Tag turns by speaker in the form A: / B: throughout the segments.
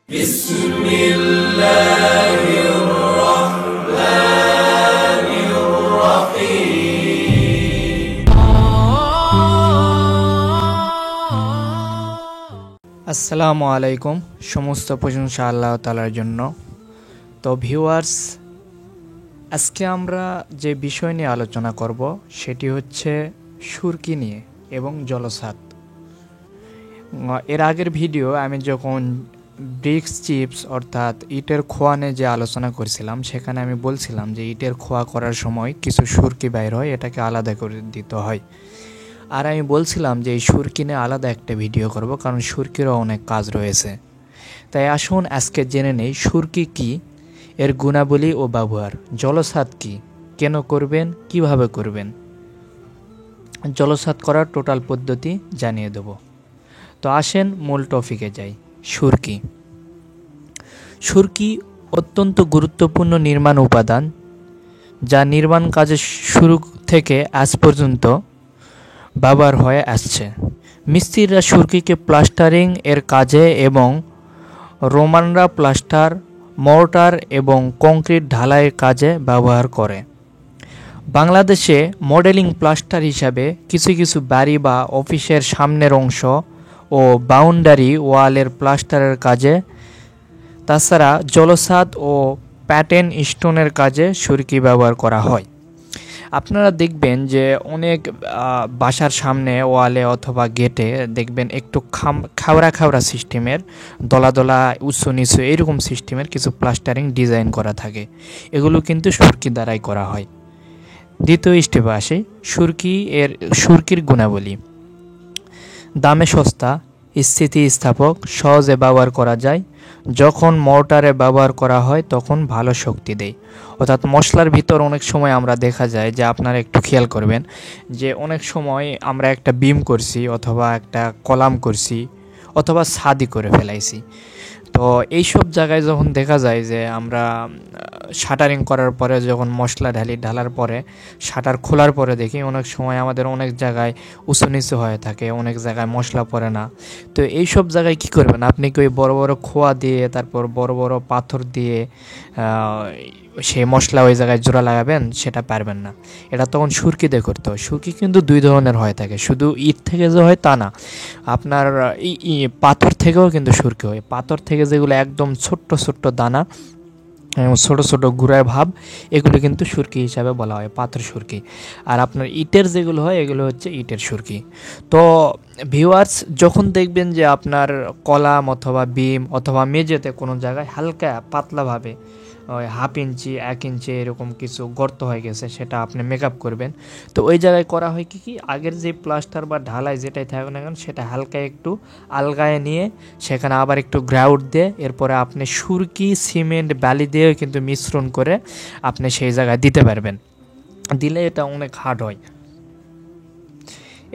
A: بسم الله الرحمن الرحيم
B: আসসালামু আলাইকুম। সমস্ত প্রশংসা আল্লাহ তাআলার জন্য। তো ভিউয়ার্স, আজকে আমরা যে বিষয় নিয়ে আলোচনা করব সেটি হচ্ছে সুরকি নিয়ে এবং জলছাদ। এর আগের ভিডিও আমি যখন ব্রিক্স চিপস অর্থাৎ ইটের খোয়া নিয়ে যে আলোচনা করেছিলাম, সেখানে আমি বলছিলাম যে ইটের খোয়া করার সময় কিছু সুরকি বাইর হয়, এটাকে আলাদা করে দিতে হয়। আর আমি বলছিলাম যে এই সুরকি নিয়ে আলাদা একটা ভিডিও করব, কারণ সুরকিরও অনেক কাজ রয়েছে। তাই আসুন আজকে জেনে নেই সুরকি কি, এর গুণাবলী ও ব্যবহার, জলছাদ কি, কেন করবেন, কিভাবে করবেন, জলছাদ করার টোটাল পদ্ধতি জানিয়ে দেব। তো আসেন মূল টপিকে যাই। সুরকি অত্যন্ত গুরুত্বপূর্ণ নির্মাণ উপাদান, যা নির্মাণ কাজের শুরু থেকে আজ পর্যন্ত ব্যবহার হয়ে আসছে। মিস্ত্রিরা সুরকিকে প্লাস্টারিং এর কাজে এবং রোমানরা প্লাস্টার, মর্টার এবং কংক্রিট ঢালাইয়ের কাজে ব্যবহার করে। বাংলাদেশে মডেলিং প্লাস্টার হিসাবে কিছু কিছু বাড়ি বা অফিসের সামনের অংশ ও বাউন্ডারি ওয়ালের প্লাস্টারের কাজে, তাছাড়া জলছাদ ও প্যাটার্ন স্টোনের কাজে সুরকি ব্যবহার করা হয়। আপনারা দেখবেন যে অনেক বাসার সামনে ওয়ালে অথবা গেটে দেখবেন একটু খাওড়া খাওড়া সিস্টেমের, দলা দলা উঁচু নিচু এরকম সিস্টেমের কিছু প্লাস্টারিং ডিজাইন করা থাকে। এগুলো কিন্তু সুরকি দ্বারাই করা হয়। দ্বিতীয় স্টেপে আসে সুরকির গুণাবলী। দামে সস্তা, স্থিতিস্থাপক, সহজে ব্যবহার করা যায়। যখন মর্টারে ব্যবহার করা হয় তখন ভালো শক্তি দেয়। অর্থাৎ মশলার ভিতর অনেক সময় আমরা দেখা যায় যে, আপনারা একটু খেয়াল করবেন যে অনেক সময় আমরা একটা বিম করছি অথবা একটা কলাম করছি অথবা ছাদি করে ফেলাইছি। তো এইসব জায়গায় যখন দেখা যায় যে আমরা শাটারিং করার পরে যখন মশলা ঢালার পরে শাটার খোলার পরে দেখি অনেক সময় আমাদের অনেক জায়গায় উঁচু নিচু হয়ে থাকে, অনেক জায়গায় মশলা পড়ে না। তো এইসব জায়গায় কি করবেন, আপনি কি ওই বড় বড় খোয়া দিয়ে তারপর বড় বড় পাথর দিয়ে সেই মশলা ওই জায়গায় জোড়া লাগাবেন? সেটা পারবেন না। এটা তখন সুরকি দিয়ে করতে হয়। সুরকি কিন্তু দুই ধরনের হয়ে থাকে, শুধু ইট থেকে যে হয় তা না, আপনার পাথর থেকেও কিন্তু সুরকি হয়। পাথর থেকে যেগুলো একদম ছোট্ট ছোট্ট দানা, ছোট ছোট গুঁড়ার ভাব, এগুলো কিন্তু সুরকি হিসাবে বলা হয়, পাথর সুরকি। আর আপনার ইটের যেগুলো হয় এগুলো হচ্ছে ইটের সুরকি। তো ভিউয়ার্স, যখন দেখবেন যে আপনার কলাম অথবা বিম অথবা মেঝেতে কোনো জায়গায় হালকা পাতলাভাবে ওই 1/2 ইঞ্চি 1 ইঞ্চি এরকম কিছু গর্ত হয়ে গেছে, সেটা আপনি মেকআপ করবেন। তো ওই জায়গায় করা হয় কি আগের যে প্লাস্টার বা ঢালাই যেটাই থাকুক না কেন, সেটা হালকা একটু আলগায় নিয়ে সেখানে আবার একটু গ্রাউট দিয়ে এরপরে আপনি সুরকি, সিমেন্ট, বালি দিয়েও কিন্তু মিশ্রণ করে আপনি সেই জায়গায় দিতে পারবেন। দিলে এটা অনেক হার্ড হয়।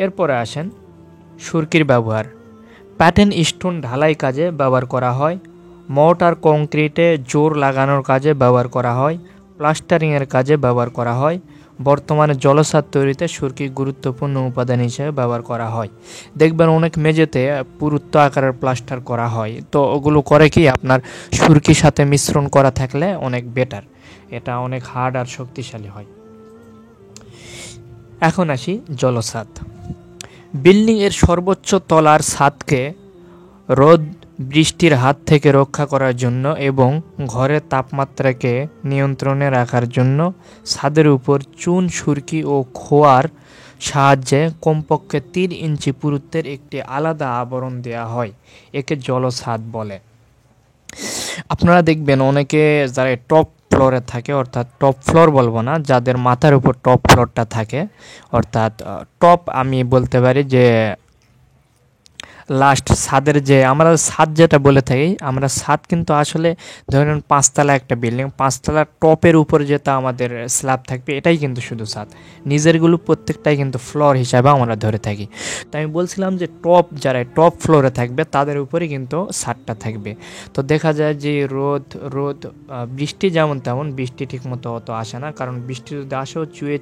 B: এরপরে আসেন সুরকির ব্যবহার। প্যাটার্ন স্টোন ঢালাই কাজে ব্যবহার করা হয়। মর্টার কংক্রিটে জোর লাগানোর কাজে ব্যবহার করা হয়। প্লাস্টারিংয়ের কাজে ব্যবহার করা হয়। বর্তমানে জলছাদ তৈরিতে সুরকি গুরুত্বপূর্ণ উপাদান হিসেবে ব্যবহার করা হয়। দেখবেন অনেক মেঝেতে পুরুত্ব আকারের প্লাস্টার করা হয়, তো ওগুলো করে কি আপনার সুরকির সাথে মিশ্রণ করা থাকলে অনেক বেটার, এটা অনেক হার্ড আর শক্তিশালী হয়। এখন আসি জলছাদ। বিল্ডিং এর সর্বোচ্চ তলার ছাদকে রোদ বৃষ্টির হাত থেকে রক্ষা করার জন্য এবং ঘরের তাপমাত্রাকে নিয়ন্ত্রণে রাখার জন্য ছাদের উপর চুন, সুরকি ও খোয়ার সাহায্যে কমপক্ষে 3 ইঞ্চি পুরুত্বের একটি আলাদা আবরণ দেওয়া হয়। একে জলছাদ বলে। আপনারা দেখবেন অনেকে যারা টপ ফ্লোরে থাকে, অর্থাৎ টপ ফ্লোর বলবো না, যাদের মাথার উপর টপ ফ্লোরটা থাকে, অর্থাৎ টপ আমি বলতে পারি যে লাস্ট ছাদের, যে আমরা ছাদ যেটা বলে থাকি, আমরা ছাদ কিন্তু আসলে ধরেন 5 তলা একটা বিল্ডিং, 5 তলার টপের উপর যেটা আমাদের স্ল্যাব থাকবে এটাই কিন্তু শুধু ছাদ। নিজেরগুলো প্রত্যেকটাই কিন্তু ফ্লোর হিসাবে আমরা ধরে থাকি। তো আমি বলছিলাম যে যারা টপ ফ্লোরে থাকবে তাদের উপরে কিন্তু ছাদটা থাকবে। তো দেখা যায় যে রোদ বৃষ্টি যেমন তেমন, বৃষ্টি ঠিক মতো অত আসে না, কারণ বৃষ্টি যদি আসেও চুয়ে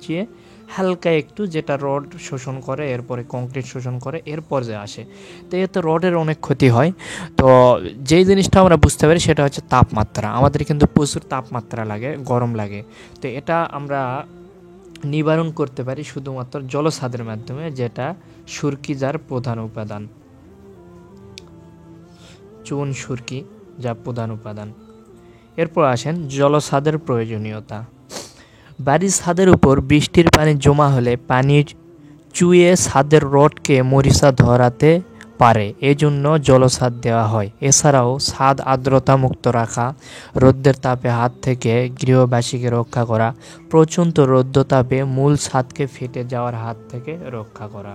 B: হালকা একটু, যেটা রড শোষণ করে, এরপরে কংক্রিট শোষণ করে, এরপর যে আসে। তো এতে রডের অনেক ক্ষতি হয়। তো যেই জিনিসটা আমরা বুঝতে পারি সেটা হচ্ছে তাপমাত্রা। আমাদের কিন্তু প্রচুর তাপমাত্রা লাগে, গরম লাগে। তো এটা আমরা নিবারণ করতে পারি শুধুমাত্র জলছাদের মাধ্যমে, যেটা সুরকি যার প্রধান উপাদান, চুন সুরকি যা প্রধান উপাদান। এরপর আসেন জলছাদের প্রয়োজনীয়তা। বাড়ির ছাদের উপর বৃষ্টির পানি জমা হলে পানি চুইয়ে ছাদের রডকে মরিচা ধরাতে পারে, এজন্য জলছাদ দেওয়া হয়। এছাড়াও ছাদ আর্দ্রতা মুক্ত রাখা, রোদ্রের তাপে হাত থেকে গৃহবাসীকে রক্ষা করা, প্রচণ্ড রৌদ্রতাপে মূল ছাদকে ফেটে যাওয়ার হাত থেকে রক্ষা করা।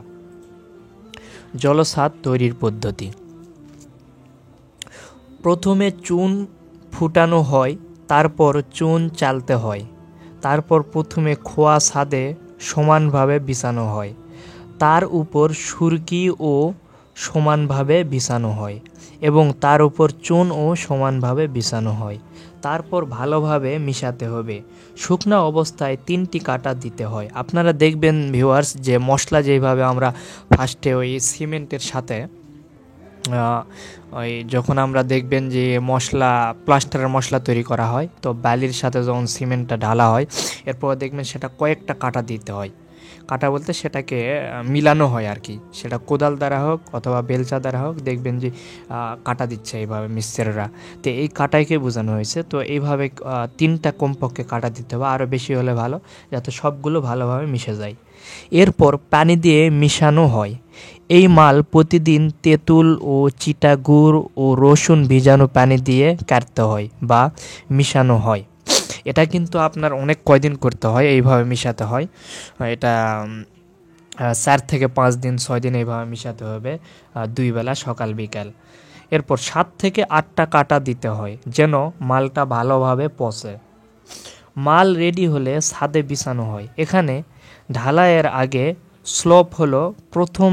B: জলছাদ তৈরির পদ্ধতি। প্রথমে চুন ফুটানো হয়, তারপর চুন চালতে হয়, তারপর প্রথমে খোয়া ছাদে সমানভাবে বিছানো হয়, তার উপর সুরকি ও সমানভাবে বিছানো হয় এবং তার উপর চুন ও সমানভাবে বিছানো হয়। তারপর ভালোভাবে মিশাতে হবে। শুকনা অবস্থায় 3টি কাটা দিতে হয়। আপনারা দেখবেন ভিউয়ার্স যে মশলা যেভাবে আমরা ফার্স্টে ওই সিমেন্টের সাথে ওই যখন আমরা দেখবেন যে মশলা প্লাস্টারের মশলা তৈরি করা হয়, তো বালির সাথে যখন সিমেন্টটা ঢালা হয়, এরপর দেখবেন সেটা কয়েকটা কাটা দিতে হয়। কাটা বলতে সেটাকে মিলানো হয় আর কি, সেটা কোদাল দ্বারা হোক অথবা বেলচা দ্বারা হোক, দেখবেন যে কাটা দিচ্ছে এইভাবে মিস্ত্রিরা। তো এই কাটাইকে বোঝানো হয়েছে। তো এইভাবে 3টা কমপক্ষে কাটা দিতে হবে, আরও বেশি হলে ভালো, যাতে সবগুলো ভালোভাবে মিশে যায়। এরপর পানি দিয়ে মিশানো হয়। এই মাল প্রতিদিন তেঁতুল ও চিটাগুড় ও রসুন ভিজানো পানি দিয়ে কাটতে হয় বা মিশানো হয়। এটা কিন্তু আপনার অনেক কয়দিন করতে হয়, এইভাবে মিশাতে হয়। এটা 4 থেকে 5 দিন 6 দিন এইভাবে মিশাতে হবে, 2 বেলা সকাল বিকাল। এরপর 7 থেকে 8টা কাটা দিতে হয় যেন মালটা ভালোভাবে পচে। মাল রেডি হলে ছাদে বিছানো হয়। এখানে ঢালাইয়ের আগে স্লোপ হলো প্রথম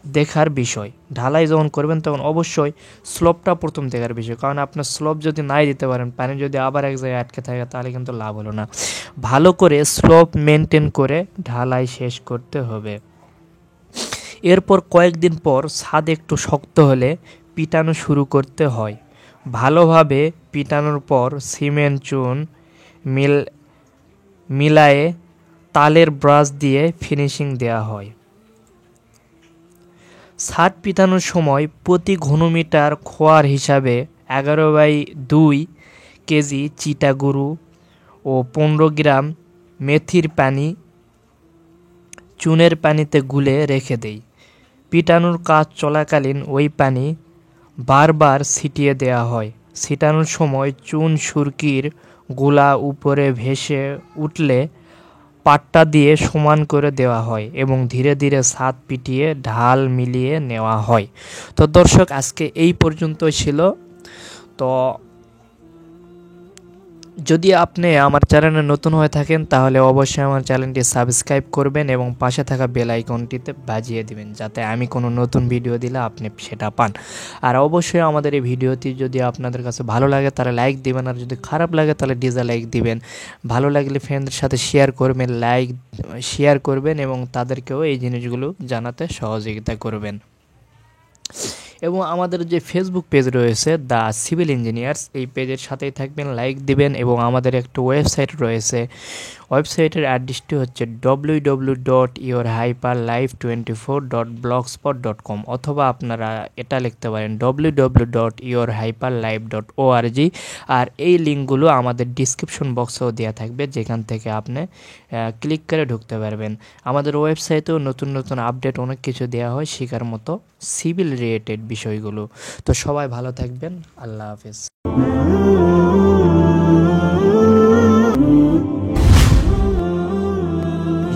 B: দেখার বিষয়। ঢালাই যখন করবেন তখন অবশ্যই স্লোপটা প্রথম দেখার বিষয়, কারণ আপনার স্লোপ যদি নাই দিতে পারেন, পানি যদি আবার এক জায়গায় আটকে থাকে, তাহলে কিন্তু লাভ হলো না। ভালো করে স্লোপ মেনটেন করে ঢালাই শেষ করতে হবে। এরপর কয়েকদিন পর ছাদ একটু শক্ত হলে পিটানো শুরু করতে হয়। ভালোভাবে পিটানোর পর সিমেন্ট চুন মিলায়ে তালের ব্রাশ দিয়ে ফিনিশিং দেওয়া হয়। ছাদ পিটানোর সময় প্রতি ঘনমিটার খোয়ার হিসাবে 11/2 কেজি চিটাগুড় ও 15 গ্রাম মেথির পানি চুনের পানিতে গুলে রেখে দেই। পিটানোর কাজ চলাকালীন ওই পানি বারবার ছিটিয়ে দেওয়া হয়। ছিটানোর সময় চুন সুরকির গোলা উপরে ভেসে উঠলে পাট্টা দিয়ে সমান করে দেওয়া হয় এবং ধীরে ধীরে ছাদ পিটিয়ে ঢাল মিলিয়ে নেওয়া হয়। তো দর্শক, আজকে এই পর্যন্তই ছিল। তো যদি আপনি আমার চ্যানেলে নতুন হয়ে থাকেন তাহলে অবশ্যই আমার চ্যানেলটি সাবস্ক্রাইব করবেন এবং পাশে থাকা বেল আইকনটিতে বাজিয়ে দিবেন, যাতে আমি কোনো নতুন ভিডিও দিলে আপনি সেটা পান। আর অবশ্যই আমাদের এই ভিডিওটি যদি আপনাদের কাছে ভালো লাগে তাহলে লাইক দিবেন, আর যদি খারাপ লাগে তাহলে ডিসলাইক দিবেন। ভালো লাগলে ফ্রেন্ডদের সাথে শেয়ার করবেন, শেয়ার করবেন এবং তাদেরকেও এই জিনিসগুলো জানাতে সহযোগিতা করবেন। এবং আমাদের যে ফেসবুক পেজ রয়েছে দ্য সিভিল ইঞ্জিনিয়ার্স, এই পেজের সাথেই থাকবেন, লাইক দিবেন। এবং আমাদের একটা ওয়েবসাইট রয়েছে, ওয়েবসাইটের অ্যাড্রেসটি হচ্ছে www.yourhyperlife24.blogspot.com, অথবা আপনারা এটা লিখতে পারেন www.yourhyperlife.org। আর এই লিঙ্কগুলো আমাদের ডিসক্রিপশন বক্সেও দেওয়া থাকবে, যেখান থেকে আপনি ক্লিক করে ঢুকতে পারবেন। আমাদের ওয়েবসাইটেও নতুন নতুন আপডেট অনেক কিছু দেওয়া হয় শেখার মতো সিভিল রিলেটেড বিষয়গুলো। তো সবাই ভালো থাকবেন, আল্লাহ হাফেজ।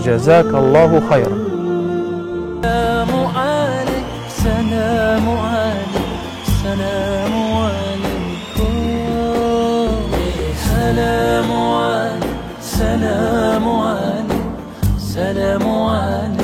B: জাযাকাল্লাহু খায়রান।
A: سلام عليك سلام عليكم سلام عليك سلام عليك سلام عليك